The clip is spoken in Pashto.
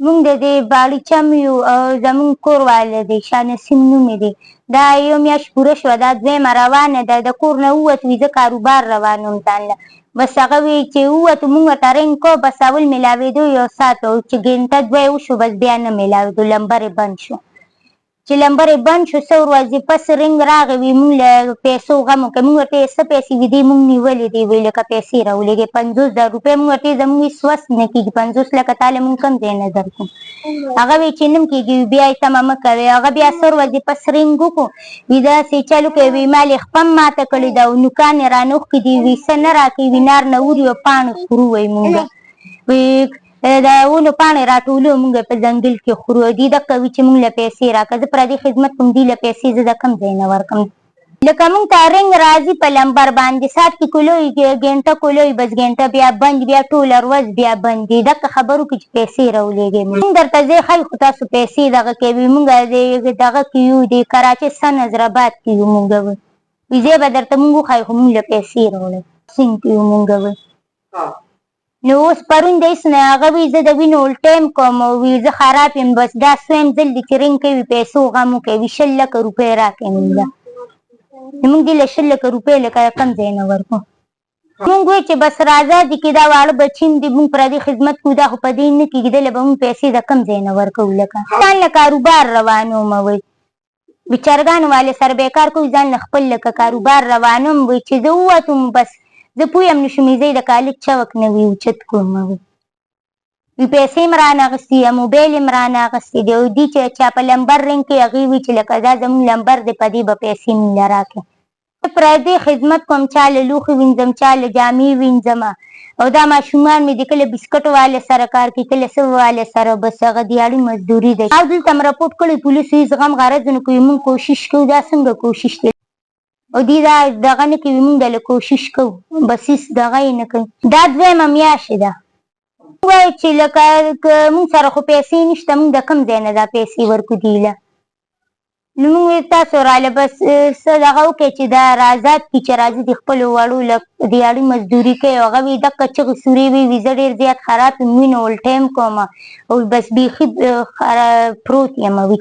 مونږ د دې باړیچم یو او زمونږ کور واله دی شاه نسیم نوم یې دی. دا یو میاشت پوره شوه، دا دویمه روانه ده. د کور نه ووتو زه کاروبار روانوم ځان له. بس هغه وی چې ووتو مونږ ورته رنګ کو، بس اول میلاوېدو یو ساعت و، چې ګنټه دوه یې وشو بس بیا نه میلاوېدو، لمبر یې بند شو. چې لمبر یې بند شو څه ورځې پس رنګ راغی، وي مونږ له پیسو غم وکړه. مونږ ورته یې څه پیسې وي؟ دې مونږ نیولې دي، وی لکه پیسې راولېږې 50,000 روپۍ. مونږ ورته یې زمونږ هېڅ وس نه کېږي 50 لکه تاله مونږ کوم ځای نه درکړو. هغه وی چې نه م کېږي، بیا یې تمه مه کوې. هغه بیا څه ورځې پس رنګ وکړو، وي داسې چل وکړی، وي مال یې خپه م ماته کړې ده او نوکان یې رانه اوښکي دي، وي څه نه راکوي، وي نار نه وري او پاڼې خورو وی مونږ. وی د ونو پاڼې راټولو مونږ په ځنګل کې خورو. دوی دقه وي چې مونږ له پیسې راکړه. زه پردي خدمت کوم، دوی له پیسې زه د کوم ځای نه ورکړم؟ لکه مونږ ته رنګ راځي په لمبر باندې، ساعت کې کولوي، ګنټه کولوي، بس ګنټه بیا بند، بیا ټوله ورځ بیا بند دي. دقه خبرو کې چې پیسې راولېږې. مونږ درته ځای ښایو خو تاسو پیسې دغه کوي. مونږ دغه کې یو د کراچۍ سن حیدرآباد کې یو مونږ وي ځای به درته مونږ وښایو خو مونږ له پیسې راوړئ. سیند کې یو مونږ وي. نو اوس پرون د هېڅ نه هغه وي زه د وینو الټایم کوم، وي زه خراب یم، بس دا سویم ځل دی چې رنګ کوي پیسو غم وکوي. 20 لکه روپۍ راکړئ مونږ له. مونږ دې له 20 لکه روپۍ لکه کوم ځای نه ورکړو. مونږ وایو چې بس راځه دې کې دا واړه بچي دي، مونږ پردي خدمت کوو، دا خو په دې نه کېږي، دله به مونږ پیسې د کوم ځای نه ورکوو؟ لکه ځان له کاروبار روانوم. وایي بچارګانو والې سره به یې کار کوو، ځان له خپل لکه کاروبار روانوم. وایي چې زه ووتم بس زه پوه یم نشم زه د کالج چوک نه وي اوچت کوم. وي پیسې م رانه اخېستې یا موبایل یې م رانه اخېستې دی. او دي چې چا په لمبر رنګ کوي هغې وایي چې لکه دا زمونږ لمبر دی، په دې به پیسې مونږ له راکړې. زه پردی خدمت کوم، چا له لوښي وینځم، چا له جامې وینځمه. او دا ماشومان مې د کله بسکټو والې سره کار کوي، کله څه والې سره، بس هغه دیاړي مزدوري ده. او دلته م رپورټ کړی پولیسو هېڅ غم غرض نه کوي. مونږ کوشش کوو. دا څنګه کوشش دی؟ او دوی دا دغه نه کوي، مونږ دله کوشش کوو، بس هېڅ دغه یې نه کوي. دا دویمه میاشت ده. مونږ وایو چې لکه که مونږ سره خو پیسې نشته، مونږ د کوم ځای نه دا پیسې ورکړو دوی له. نو مونږ وایو تاسو راله بس څه دغه وکړئ چې دا رازاد کړي، چې راځي د خپلو وړو له دیاړي مزدوري کوي. هغه وایي دقه چغې سورې وي، زه ډېر زیات خراب یم، وینو الټایم کوم او بس بیخي پروت یم.